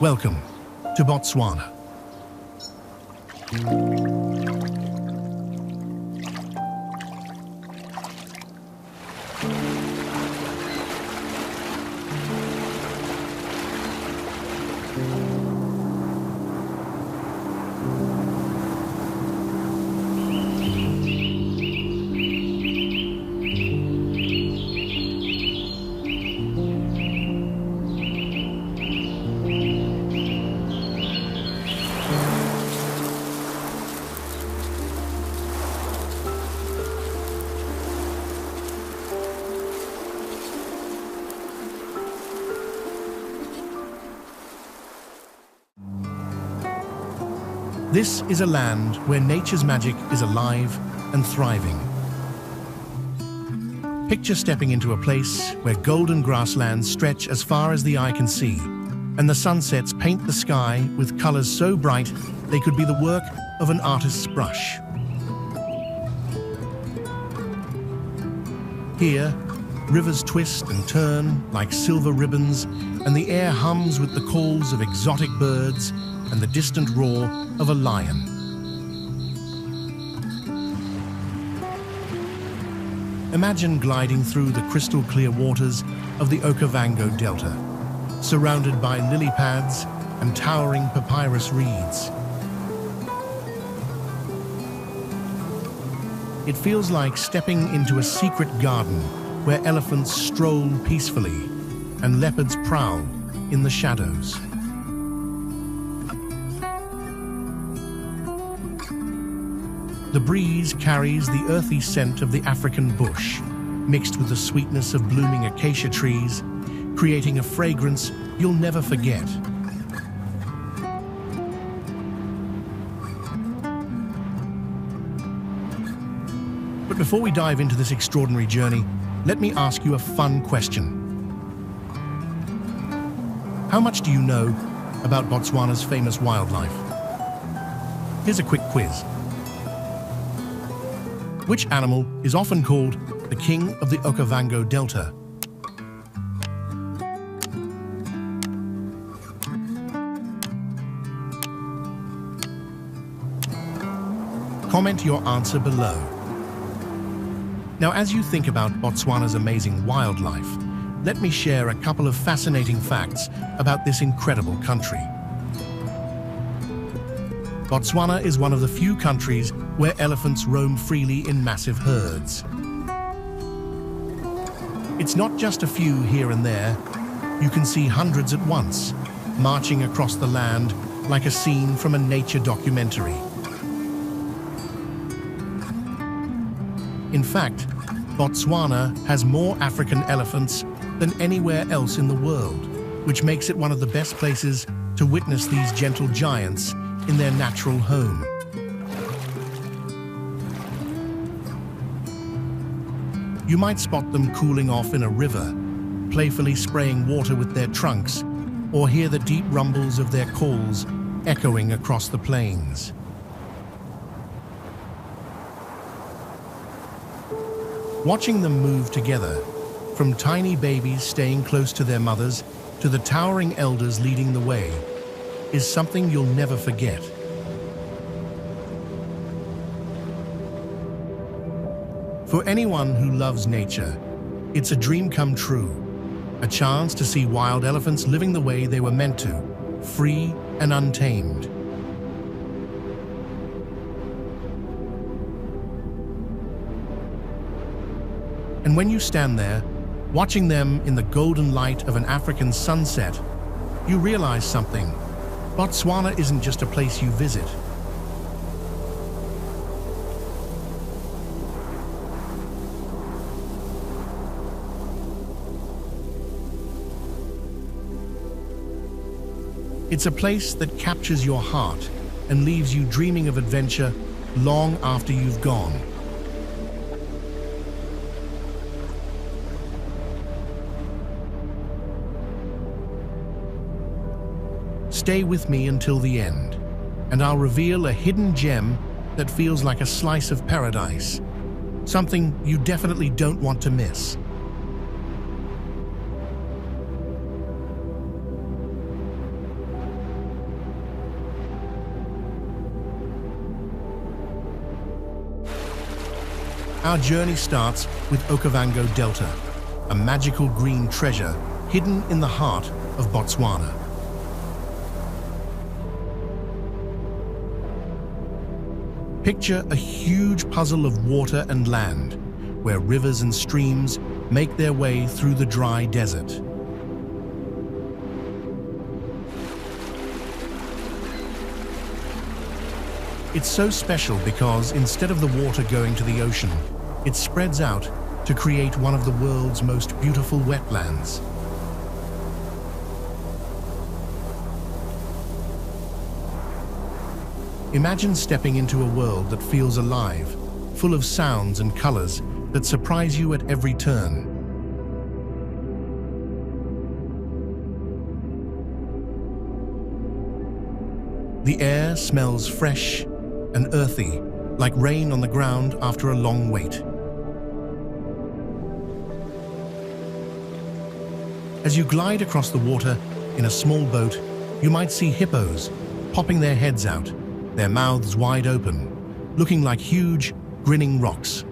Welcome to Botswana. This is a land where nature's magic is alive and thriving. Picture stepping into a place where golden grasslands stretch as far as the eye can see, and the sunsets paint the sky with colors so bright they could be the work of an artist's brush. Here, rivers twist and turn like silver ribbons, and the air hums with the calls of exotic birds and the distant roar of a lion. Imagine gliding through the crystal-clear waters of the Okavango Delta, surrounded by lily pads and towering papyrus reeds. It feels like stepping into a secret garden where elephants stroll peacefully and leopards prowl in the shadows. The breeze carries the earthy scent of the African bush, mixed with the sweetness of blooming acacia trees, creating a fragrance you'll never forget. But before we dive into this extraordinary journey, let me ask you a fun question. How much do you know about Botswana's famous wildlife? Here's a quick quiz. Which animal is often called the king of the Okavango Delta? Comment your answer below. Now, as you think about Botswana's amazing wildlife, let me share a couple of fascinating facts about this incredible country. Botswana is one of the few countries where elephants roam freely in massive herds. It's not just a few here and there. You can see hundreds at once, marching across the land like a scene from a nature documentary. In fact, Botswana has more African elephants than anywhere else in the world, which makes it one of the best places to witness these gentle giants in their natural home. You might spot them cooling off in a river, playfully spraying water with their trunks, or hear the deep rumbles of their calls echoing across the plains. Watching them move together, from tiny babies staying close to their mothers to the towering elders leading the way, is something you'll never forget. For anyone who loves nature, it's a dream come true, a chance to see wild elephants living the way they were meant to, free and untamed. And when you stand there, watching them in the golden light of an African sunset, you realize something. Botswana isn't just a place you visit. It's a place that captures your heart and leaves you dreaming of adventure long after you've gone. Stay with me until the end, and I'll reveal a hidden gem that feels like a slice of paradise, something you definitely don't want to miss. Our journey starts with Okavango Delta, a magical green treasure hidden in the heart of Botswana. Picture a huge puzzle of water and land, where rivers and streams make their way through the dry desert. It's so special because instead of the water going to the ocean, it spreads out to create one of the world's most beautiful wetlands. Imagine stepping into a world that feels alive, full of sounds and colors that surprise you at every turn. The air smells fresh and earthy, like rain on the ground after a long wait. As you glide across the water in a small boat, you might see hippos popping their heads out, their mouths wide open, looking like huge, grinning rocks.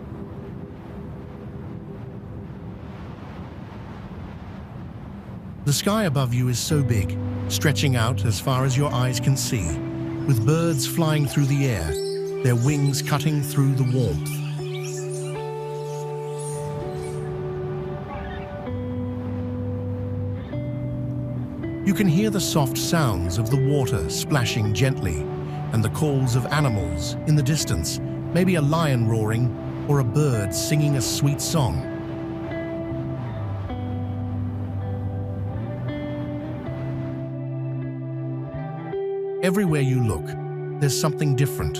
The sky above you is so big, stretching out as far as your eyes can see, with birds flying through the air, their wings cutting through the warmth. You can hear the soft sounds of the water splashing gently, and the calls of animals in the distance, maybe a lion roaring or a bird singing a sweet song. Everywhere you look, there's something different.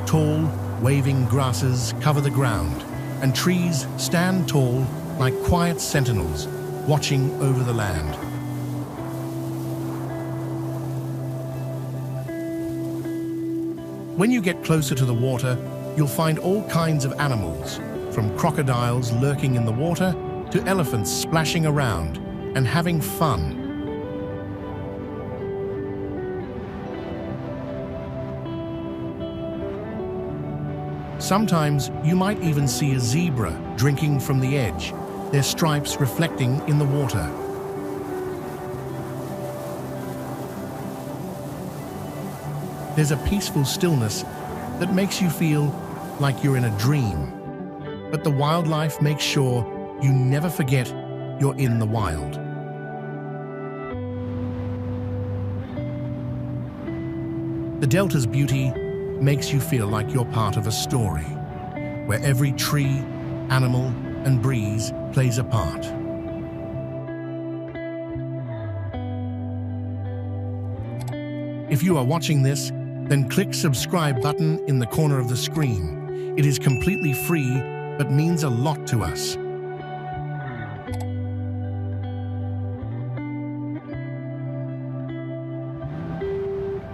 Tall, waving grasses cover the ground, and trees stand tall like quiet sentinels, watching over the land. When you get closer to the water, you'll find all kinds of animals, from crocodiles lurking in the water to elephants splashing around and having fun. Sometimes you might even see a zebra drinking from the edge, their stripes reflecting in the water. There's a peaceful stillness that makes you feel like you're in a dream. But the wildlife makes sure you never forget you're in the wild. The Delta's beauty makes you feel like you're part of a story, where every tree, animal, and breeze plays a part. If you are watching this, then click subscribe button in the corner of the screen. It is completely free, but means a lot to us.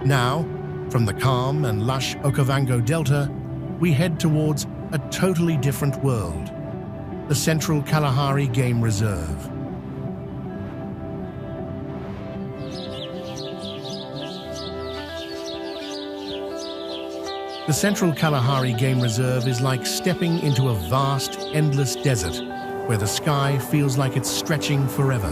Now, from the calm and lush Okavango Delta, we head towards a totally different world, the Central Kalahari Game Reserve. The Central Kalahari Game Reserve is like stepping into a vast, endless desert where the sky feels like it's stretching forever.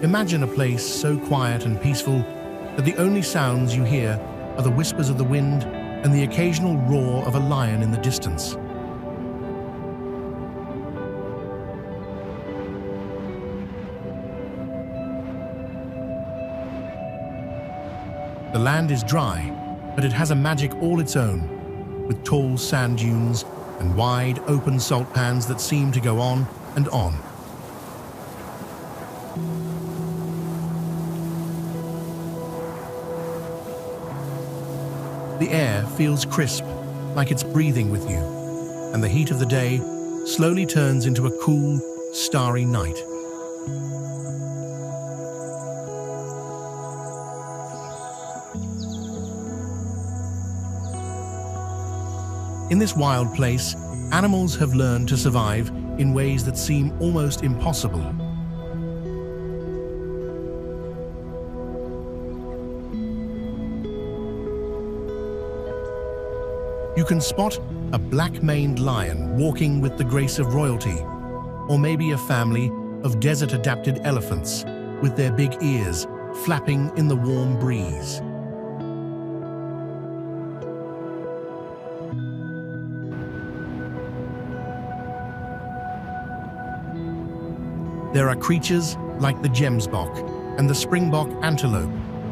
Imagine a place so quiet and peaceful that the only sounds you hear are the whispers of the wind and the occasional roar of a lion in the distance. The land is dry, but it has a magic all its own, with tall sand dunes and wide, open salt pans that seem to go on and on. The air feels crisp, like it's breathing with you, and the heat of the day slowly turns into a cool, starry night. In this wild place, Animals have learned to survive in ways that seem almost impossible. You can spot a black-maned lion walking with the grace of royalty, or maybe a family of desert-adapted elephants with their big ears flapping in the warm breeze. There are creatures like the gemsbok and the springbok antelope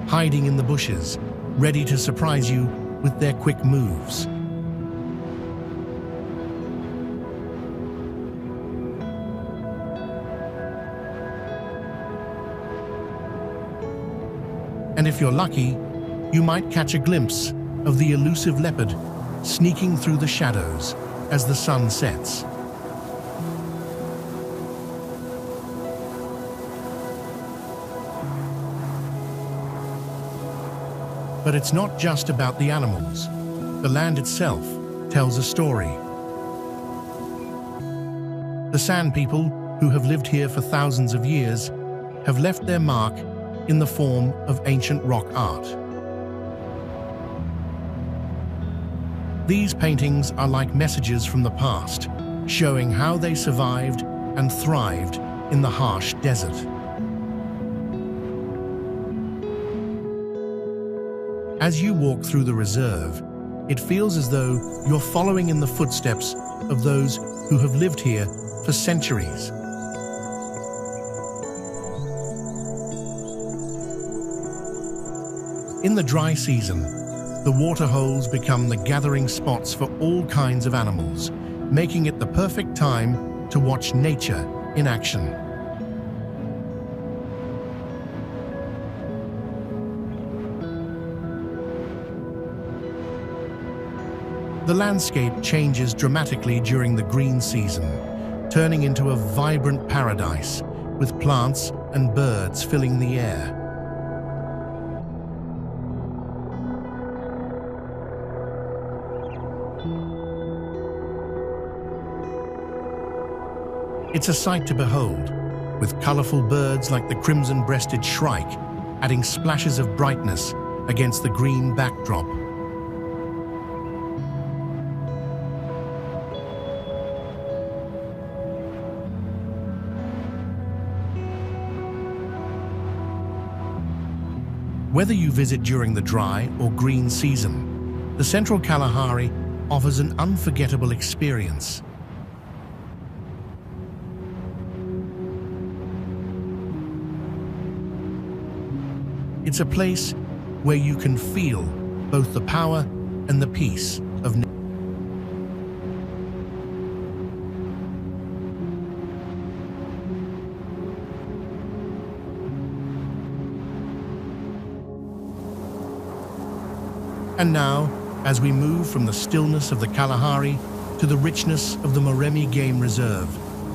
hiding in the bushes, ready to surprise you with their quick moves. And if you're lucky, you might catch a glimpse of the elusive leopard sneaking through the shadows as the sun sets. But it's not just about the animals. The land itself tells a story. The Sand People, who have lived here for thousands of years, have left their mark in the form of ancient rock art. These paintings are like messages from the past, showing how they survived and thrived in the harsh desert. As you walk through the reserve, it feels as though you're following in the footsteps of those who have lived here for centuries. In the dry season, the waterholes become the gathering spots for all kinds of animals, making it the perfect time to watch nature in action. The landscape changes dramatically during the green season, turning into a vibrant paradise with plants and birds filling the air. It's a sight to behold, with colorful birds like the crimson-breasted shrike adding splashes of brightness against the green backdrop. Whether you visit during the dry or green season, the Central Kalahari offers an unforgettable experience. It's a place where you can feel both the power and the peace of nature. And now, as we move from the stillness of the Kalahari to the richness of the Moremi Game Reserve,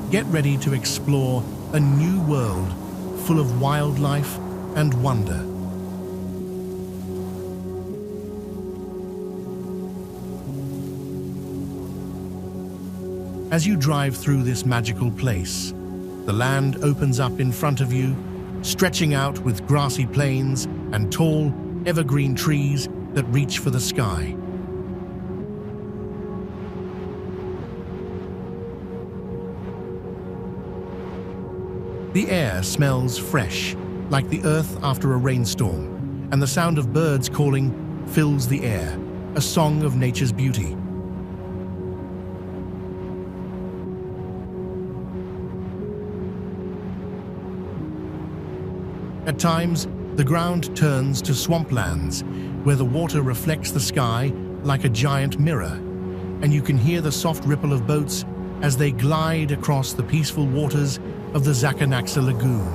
get ready to explore a new world full of wildlife and wonder. As you drive through this magical place, the land opens up in front of you, stretching out with grassy plains and tall, evergreen trees that reach for the sky. The air smells fresh, like the earth after a rainstorm, and the sound of birds calling fills the air, a song of nature's beauty. At times, the ground turns to swamplands, where the water reflects the sky like a giant mirror, and you can hear the soft ripple of boats as they glide across the peaceful waters of the Zakanaksa Lagoon.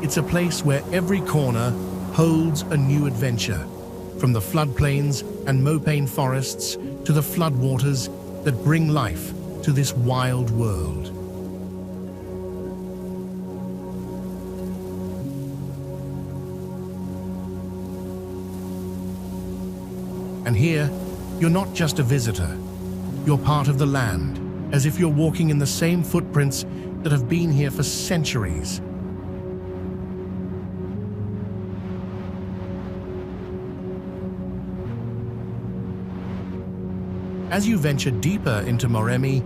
It's a place where every corner holds a new adventure, from the floodplains and mopane forests to the floodwaters that bring life to this wild world. And here, you're not just a visitor. You're part of the land, as if you're walking in the same footprints that have been here for centuries. As you venture deeper into Moremi,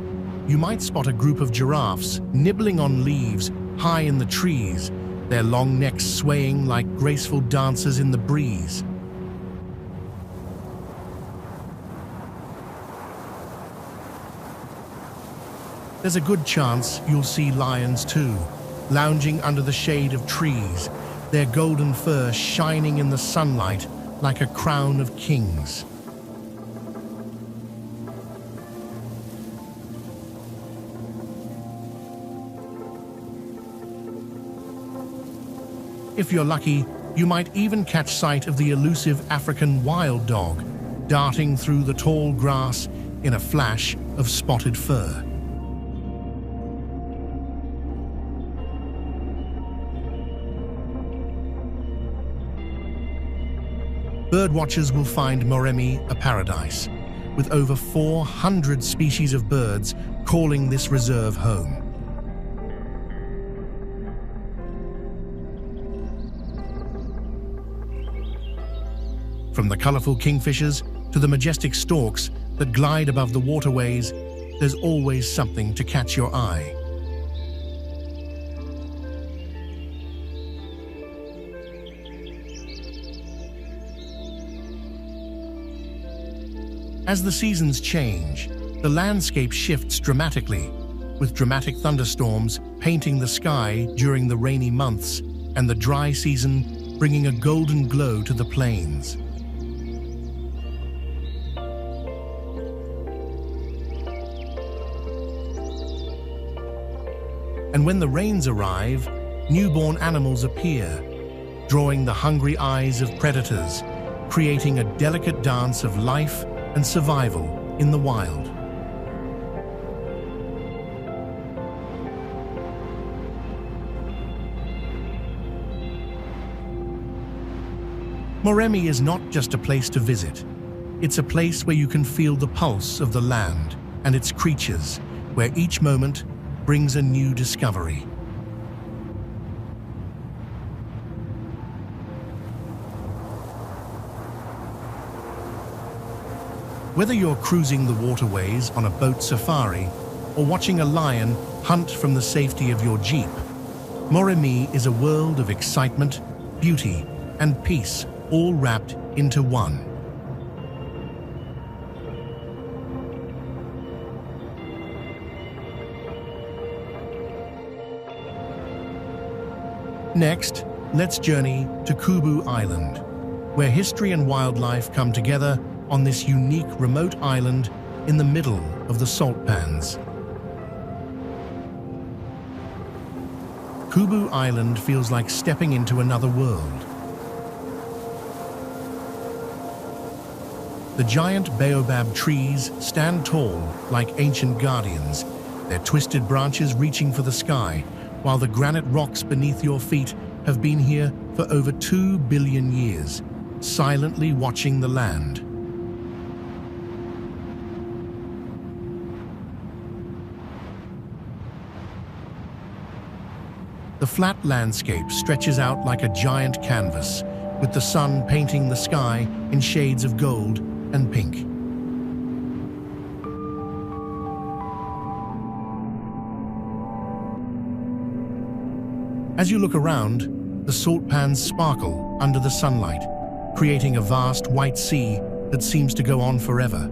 you might spot a group of giraffes nibbling on leaves high in the trees, their long necks swaying like graceful dancers in the breeze. There's a good chance you'll see lions too, lounging under the shade of trees, their golden fur shining in the sunlight like a crown of kings. If you're lucky, you might even catch sight of the elusive African wild dog, darting through the tall grass in a flash of spotted fur. Birdwatchers will find Moremi a paradise, with over 400 species of birds calling this reserve home. From the colorful kingfishers to the majestic storks that glide above the waterways, there's always something to catch your eye. As the seasons change, the landscape shifts dramatically, with dramatic thunderstorms painting the sky during the rainy months and the dry season bringing a golden glow to the plains. And when the rains arrive, newborn animals appear, drawing the hungry eyes of predators, creating a delicate dance of life and survival in the wild. Moremi is not just a place to visit. It's a place where you can feel the pulse of the land and its creatures, where each moment brings a new discovery. Whether you're cruising the waterways on a boat safari or watching a lion hunt from the safety of your jeep, Moremi is a world of excitement, beauty, and peace, all wrapped into one. Next, let's journey to Kubu Island, where history and wildlife come together on this unique remote island in the middle of the salt pans. Kubu Island feels like stepping into another world. The giant baobab trees stand tall like ancient guardians, their twisted branches reaching for the sky, while the granite rocks beneath your feet have been here for over 2 billion years, silently watching the land. The flat landscape stretches out like a giant canvas, with the sun painting the sky in shades of gold and pink. As you look around, the salt pans sparkle under the sunlight, creating a vast white sea that seems to go on forever.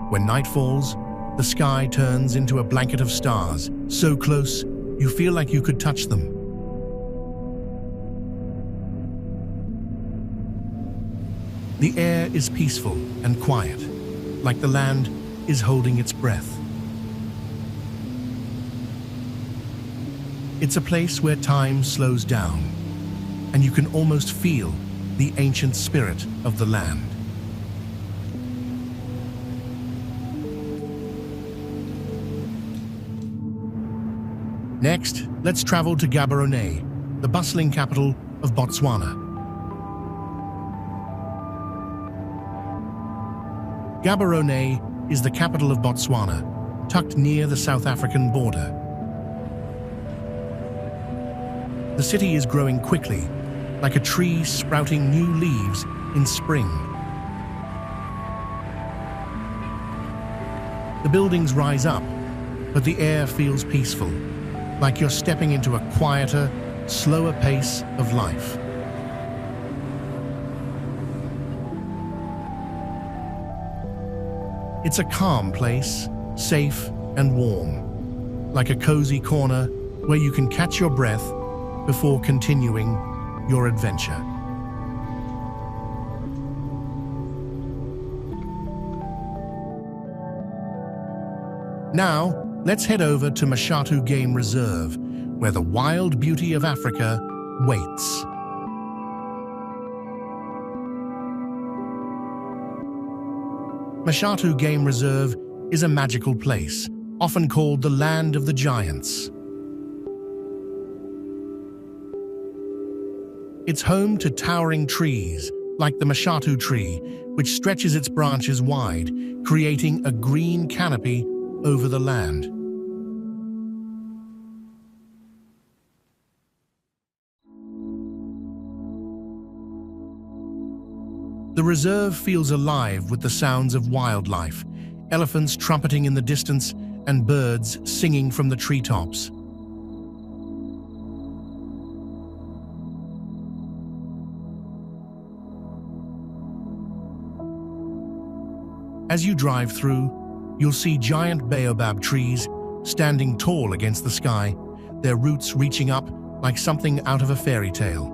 When night falls, the sky turns into a blanket of stars, so close you feel like you could touch them. The air is peaceful and quiet, like the land is holding its breath. It's a place where time slows down, and you can almost feel the ancient spirit of the land. Next, let's travel to Gaborone, the bustling capital of Botswana. Gaborone is the capital of Botswana, tucked near the South African border. The city is growing quickly, like a tree sprouting new leaves in spring. The buildings rise up, but the air feels peaceful, like you're stepping into a quieter, slower pace of life. It's a calm place, safe and warm, like a cozy corner where you can catch your breath before continuing your adventure. Now, let's head over to Mashatu Game Reserve, where the wild beauty of Africa waits. Mashatu Game Reserve is a magical place, often called the Land of the Giants. It's home to towering trees, like the Mashatu tree, which stretches its branches wide, creating a green canopy over the land. The reserve feels alive with the sounds of wildlife, elephants trumpeting in the distance and birds singing from the treetops. As you drive through, you'll see giant baobab trees standing tall against the sky, their roots reaching up like something out of a fairy tale.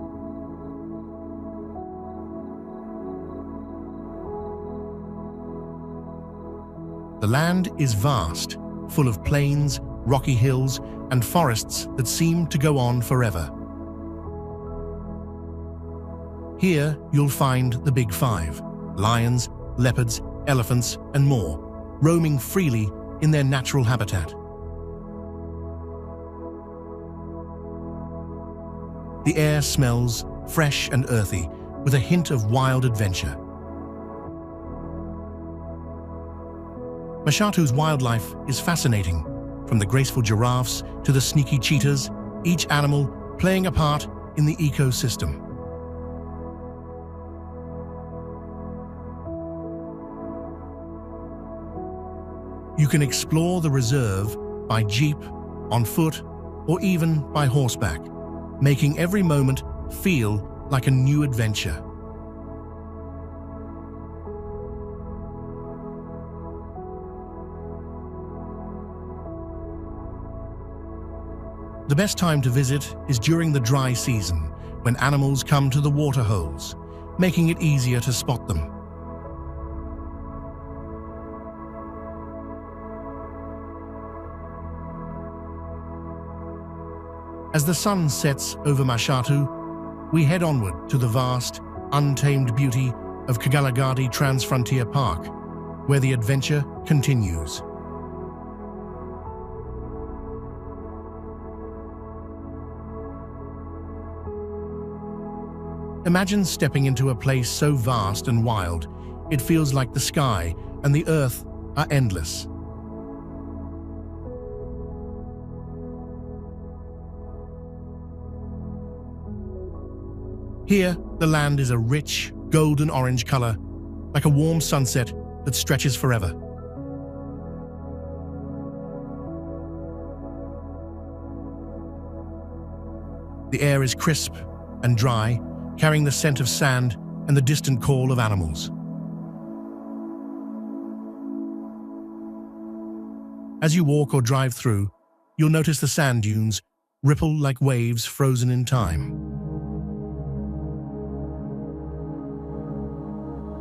The land is vast, full of plains, rocky hills, and forests that seem to go on forever. Here, you'll find the Big Five: lions, leopards, elephants, and more, roaming freely in their natural habitat. The air smells fresh and earthy, with a hint of wild adventure. Mashatu's wildlife is fascinating, from the graceful giraffes to the sneaky cheetahs, each animal playing a part in the ecosystem. You can explore the reserve by jeep, on foot, or even by horseback, making every moment feel like a new adventure. The best time to visit is during the dry season, when animals come to the water holes, making it easier to spot them. As the sun sets over Mashatu, we head onward to the vast, untamed beauty of Kagalagadi Transfrontier Park, where the adventure continues. Imagine stepping into a place so vast and wild, it feels like the sky and the earth are endless. Here, the land is a rich, golden orange color, like a warm sunset that stretches forever. The air is crisp and dry, carrying the scent of sand and the distant call of animals. As you walk or drive through, you'll notice the sand dunes ripple like waves frozen in time.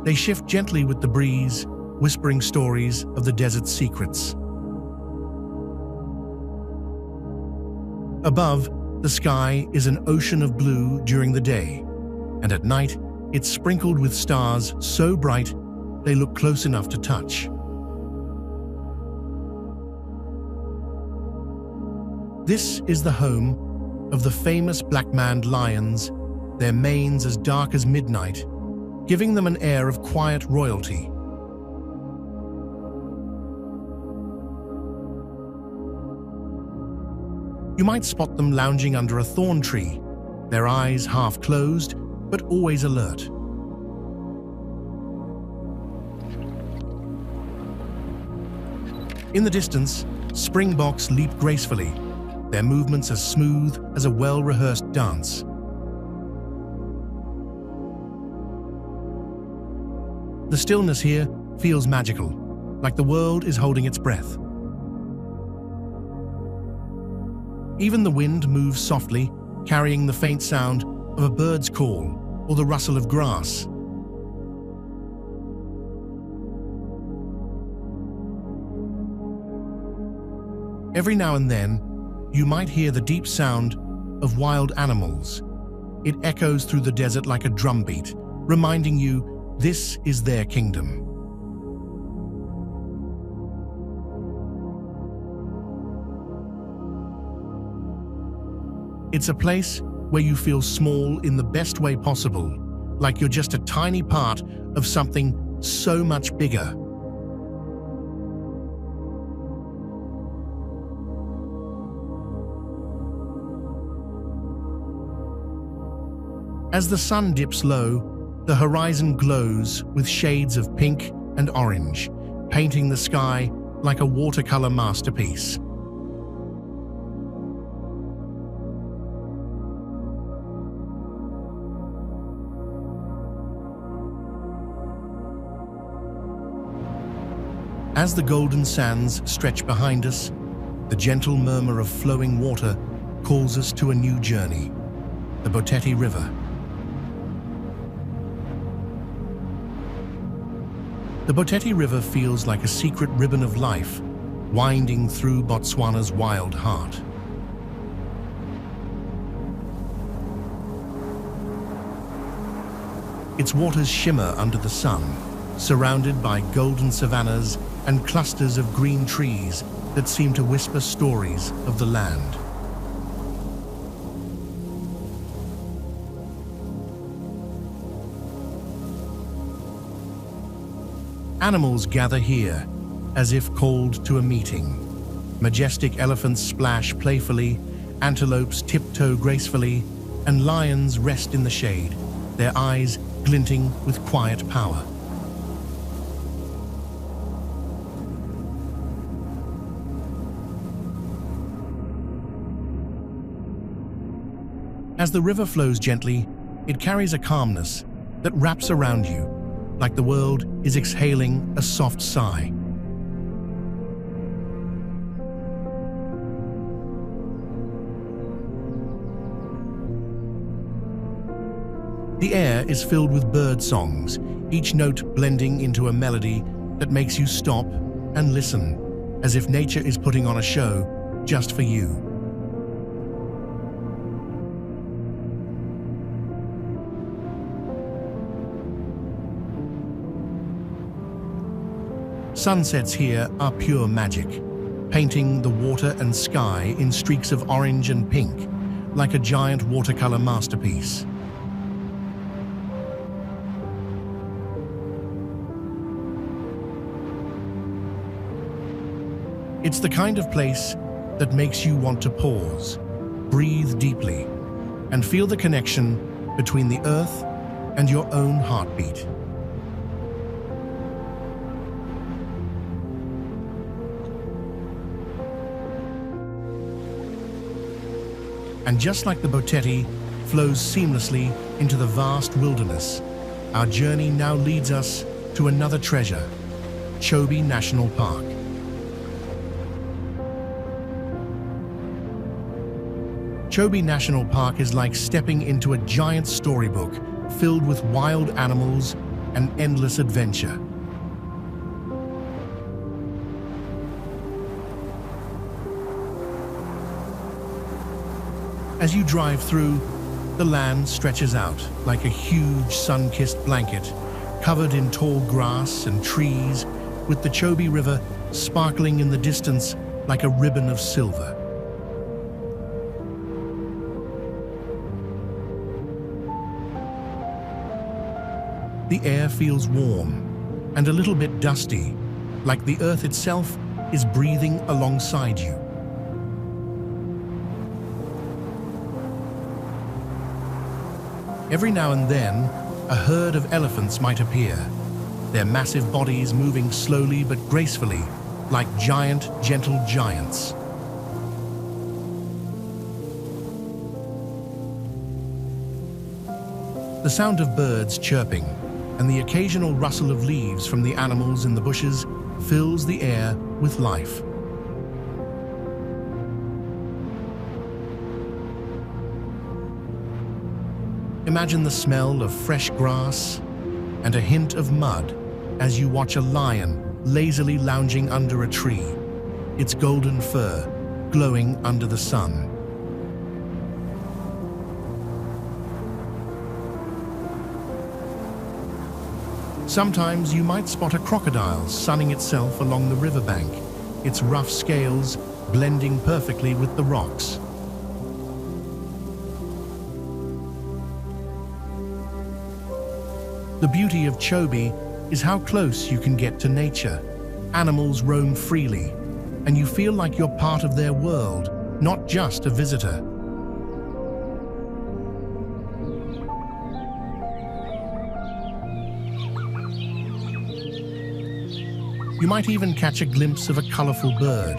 They shift gently with the breeze, whispering stories of the desert's secrets. Above, the sky is an ocean of blue during the day, and at night, it's sprinkled with stars so bright they look close enough to touch. This is the home of the famous black-maned lions, their manes as dark as midnight, giving them an air of quiet royalty. You might spot them lounging under a thorn tree, their eyes half closed, but always alert. In the distance, springboks leap gracefully, their movements as smooth as a well-rehearsed dance. The stillness here feels magical, like the world is holding its breath. Even the wind moves softly, carrying the faint sound of a bird's call or the rustle of grass. Every now and then, you might hear the deep sound of wild animals. It echoes through the desert like a drumbeat, reminding you this is their kingdom. It's a place where you feel small in the best way possible, like you're just a tiny part of something so much bigger. As the sun dips low, the horizon glows with shades of pink and orange, painting the sky like a watercolor masterpiece. As the golden sands stretch behind us, the gentle murmur of flowing water calls us to a new journey, the Botswana River. The Botswana River feels like a secret ribbon of life, winding through Botswana's wild heart. Its waters shimmer under the sun, surrounded by golden savannas and clusters of green trees that seem to whisper stories of the land. Animals gather here, as if called to a meeting. Majestic elephants splash playfully, antelopes tiptoe gracefully, and lions rest in the shade, their eyes glinting with quiet power. As the river flows gently, it carries a calmness that wraps around you, like the world is exhaling a soft sigh. The air is filled with bird songs, each note blending into a melody that makes you stop and listen, as if nature is putting on a show just for you. Sunsets here are pure magic, painting the water and sky in streaks of orange and pink, like a giant watercolor masterpiece. It's the kind of place that makes you want to pause, breathe deeply, and feel the connection between the earth and your own heartbeat. And just like the Botswana flows seamlessly into the vast wilderness, our journey now leads us to another treasure, Chobe National Park. Chobe National Park is like stepping into a giant storybook filled with wild animals and endless adventure. As you drive through, the land stretches out like a huge sun-kissed blanket, covered in tall grass and trees, with the Chobe River sparkling in the distance like a ribbon of silver. The air feels warm and a little bit dusty, like the earth itself is breathing alongside you. Every now and then, a herd of elephants might appear, their massive bodies moving slowly but gracefully, like giant, gentle giants. The sound of birds chirping and the occasional rustle of leaves from the animals in the bushes fills the air with life. Imagine the smell of fresh grass and a hint of mud as you watch a lion lazily lounging under a tree, its golden fur glowing under the sun. Sometimes you might spot a crocodile sunning itself along the riverbank, its rough scales blending perfectly with the rocks. The beauty of Chobe is how close you can get to nature. Animals roam freely, and you feel like you're part of their world, not just a visitor. You might even catch a glimpse of a colorful bird,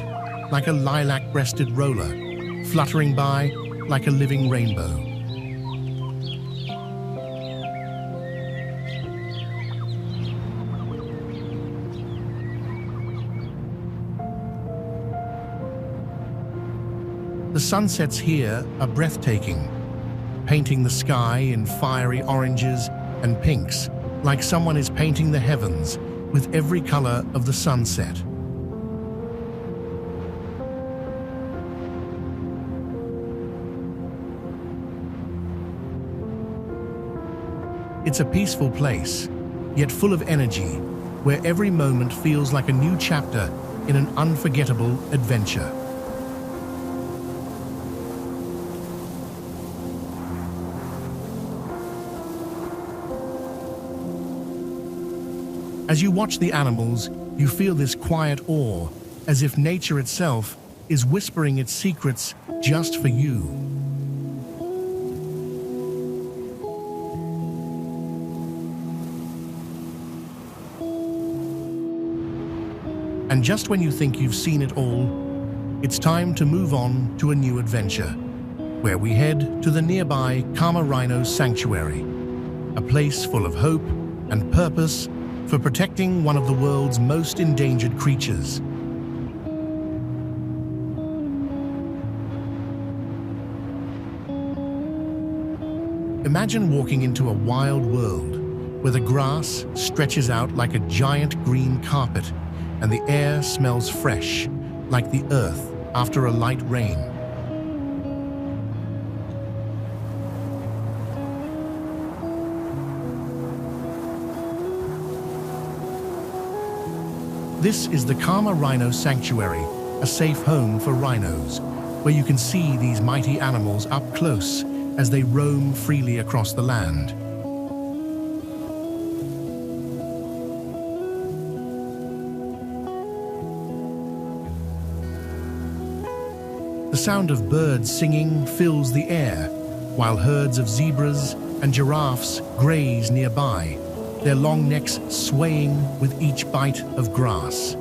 like a lilac-breasted roller, fluttering by like a living rainbow. The sunsets here are breathtaking, painting the sky in fiery oranges and pinks, like someone is painting the heavens with every color of the sunset. It's a peaceful place, yet full of energy, where every moment feels like a new chapter in an unforgettable adventure. As you watch the animals, you feel this quiet awe, as if nature itself is whispering its secrets just for you. And just when you think you've seen it all, it's time to move on to a new adventure, where we head to the nearby Kama Rhino Sanctuary, a place full of hope and purpose for protecting one of the world's most endangered creatures. Imagine walking into a wild world where the grass stretches out like a giant green carpet and the air smells fresh, like the earth after a light rain. This is the Kama Rhino Sanctuary, a safe home for rhinos, where you can see these mighty animals up close as they roam freely across the land. The sound of birds singing fills the air, while herds of zebras and giraffes graze nearby, their long necks swaying with each bite of grass.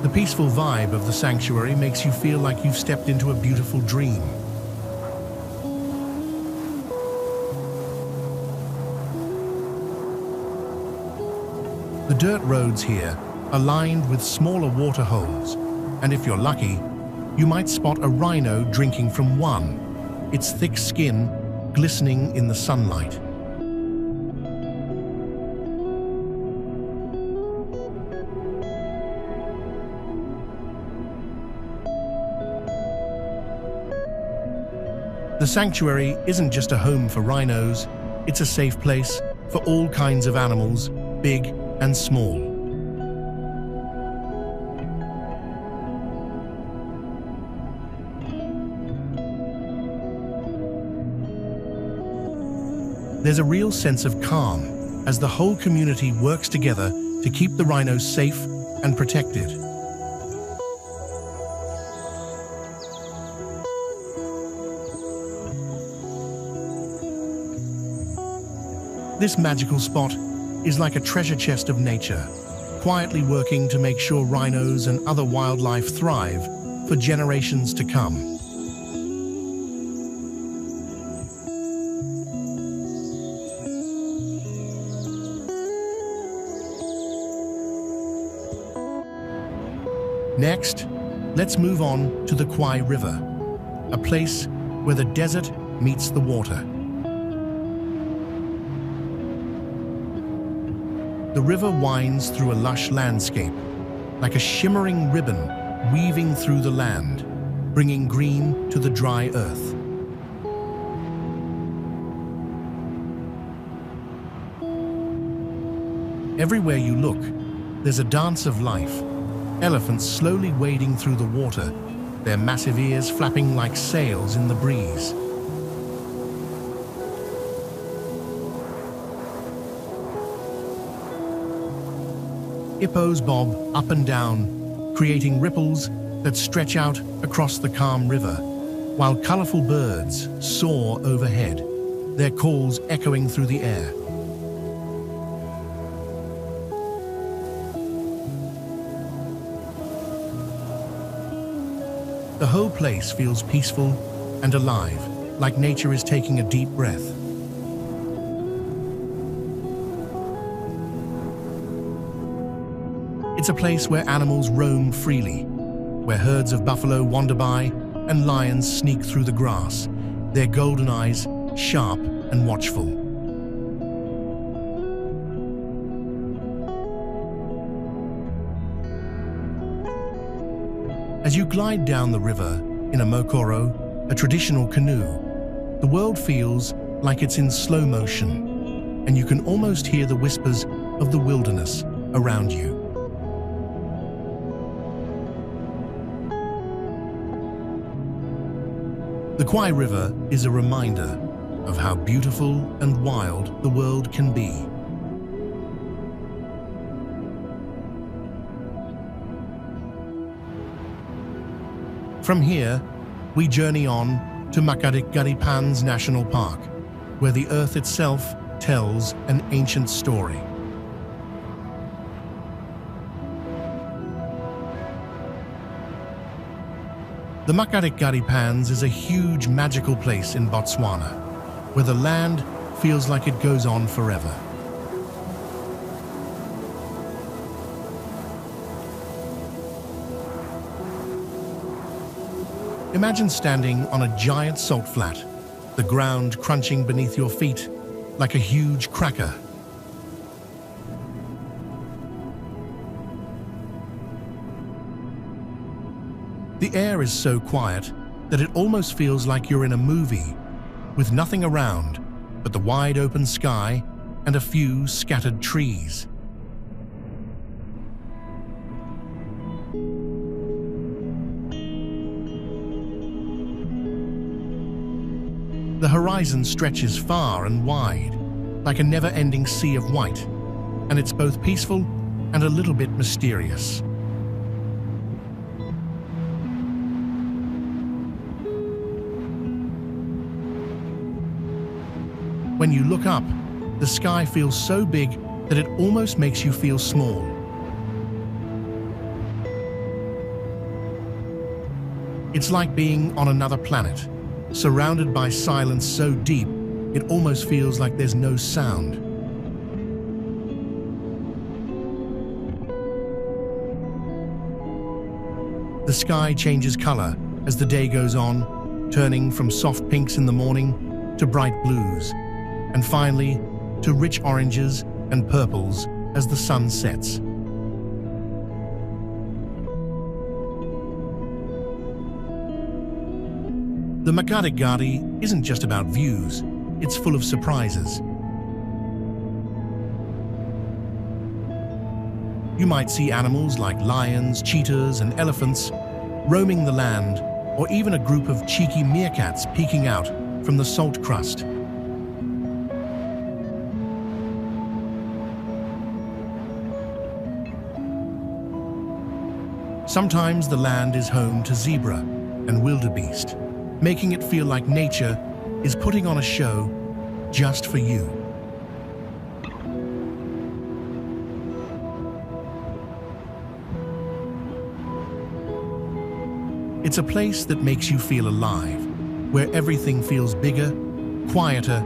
The peaceful vibe of the sanctuary makes you feel like you've stepped into a beautiful dream. The dirt roads here are lined with smaller water holes, and if you're lucky, you might spot a rhino drinking from one, its thick skin glistening in the sunlight. The sanctuary isn't just a home for rhinos, it's a safe place for all kinds of animals, big and small. There's a real sense of calm as the whole community works together to keep the rhinos safe and protected. This magical spot is like a treasure chest of nature, quietly working to make sure rhinos and other wildlife thrive for generations to come. Next, let's move on to the Kwai River, a place where the desert meets the water. The river winds through a lush landscape, like a shimmering ribbon weaving through the land, bringing green to the dry earth. Everywhere you look, there's a dance of life. Elephants slowly wading through the water, their massive ears flapping like sails in the breeze. Hippos bob up and down, creating ripples that stretch out across the calm river, while colorful birds soar overhead, their calls echoing through the air. The whole place feels peaceful and alive, like nature is taking a deep breath. It's a place where animals roam freely, where herds of buffalo wander by and lions sneak through the grass, their golden eyes sharp and watchful. As you glide down the river in a mokoro, a traditional canoe, the world feels like it's in slow motion, and you can almost hear the whispers of the wilderness around you. The Kwai River is a reminder of how beautiful and wild the world can be. From here, we journey on to Makgadikgadipan's National Park, where the earth itself tells an ancient story. The Makgadikgadipans is a huge magical place in Botswana, where the land feels like it goes on forever. Imagine standing on a giant salt flat, the ground crunching beneath your feet like a huge cracker. The air is so quiet that it almost feels like you're in a movie, with nothing around but the wide open sky and a few scattered trees. The horizon stretches far and wide, like a never-ending sea of white, and it's both peaceful and a little bit mysterious. When you look up, the sky feels so big that it almost makes you feel small. It's like being on another planet, surrounded by silence so deep, it almost feels like there's no sound. The sky changes color as the day goes on, turning from soft pinks in the morning to bright blues, and finally to rich oranges and purples as the sun sets. The Makgadikgadi isn't just about views, it's full of surprises. You might see animals like lions, cheetahs, and elephants roaming the land, or even a group of cheeky meerkats peeking out from the salt crust. Sometimes the land is home to zebra and wildebeest, making it feel like nature is putting on a show just for you. It's a place that makes you feel alive, where everything feels bigger, quieter,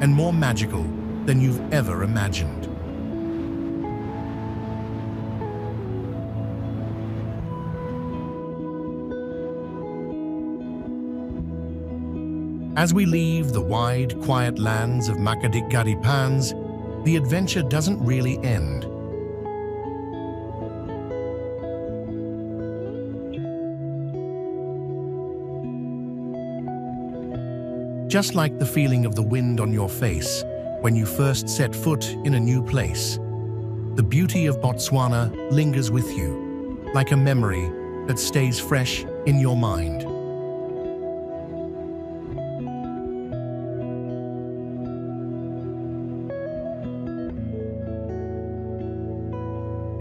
and more magical than you've ever imagined. As we leave the wide, quiet lands of Makadikgaripans, the adventure doesn't really end. Just like the feeling of the wind on your face when you first set foot in a new place, the beauty of Botswana lingers with you, like a memory that stays fresh in your mind.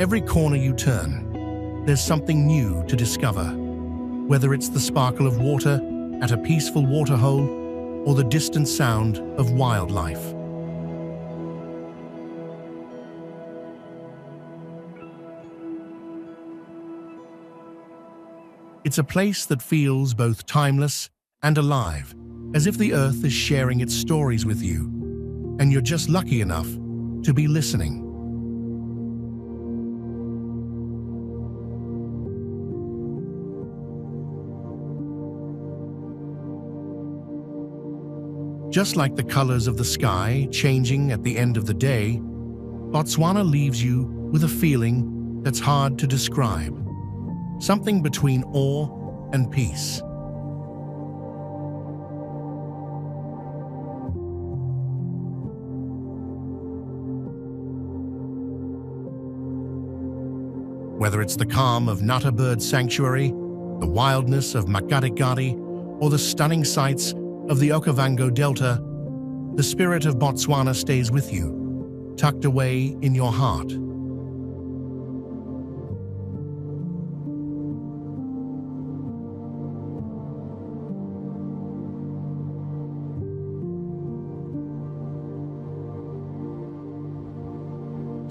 Every corner you turn, there's something new to discover, whether it's the sparkle of water at a peaceful waterhole or the distant sound of wildlife. It's a place that feels both timeless and alive, as if the earth is sharing its stories with you, and you're just lucky enough to be listening. Just like the colors of the sky changing at the end of the day, Botswana leaves you with a feeling that's hard to describe. Something between awe and peace. Whether it's the calm of Nutter Bird Sanctuary, the wildness of Makgadikgadi, or the stunning sights of the Okavango Delta, the spirit of Botswana stays with you, tucked away in your heart.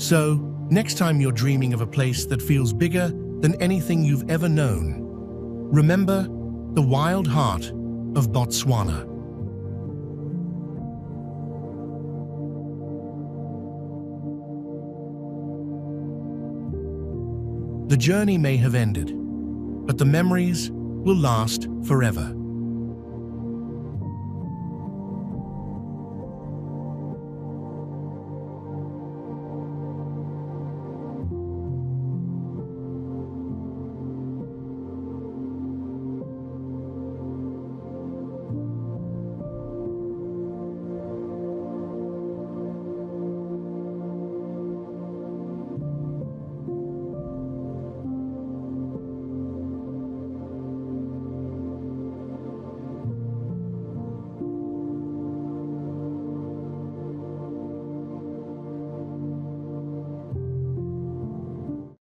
So, next time you're dreaming of a place that feels bigger than anything you've ever known, remember the wild heart of Botswana. The journey may have ended, but the memories will last forever.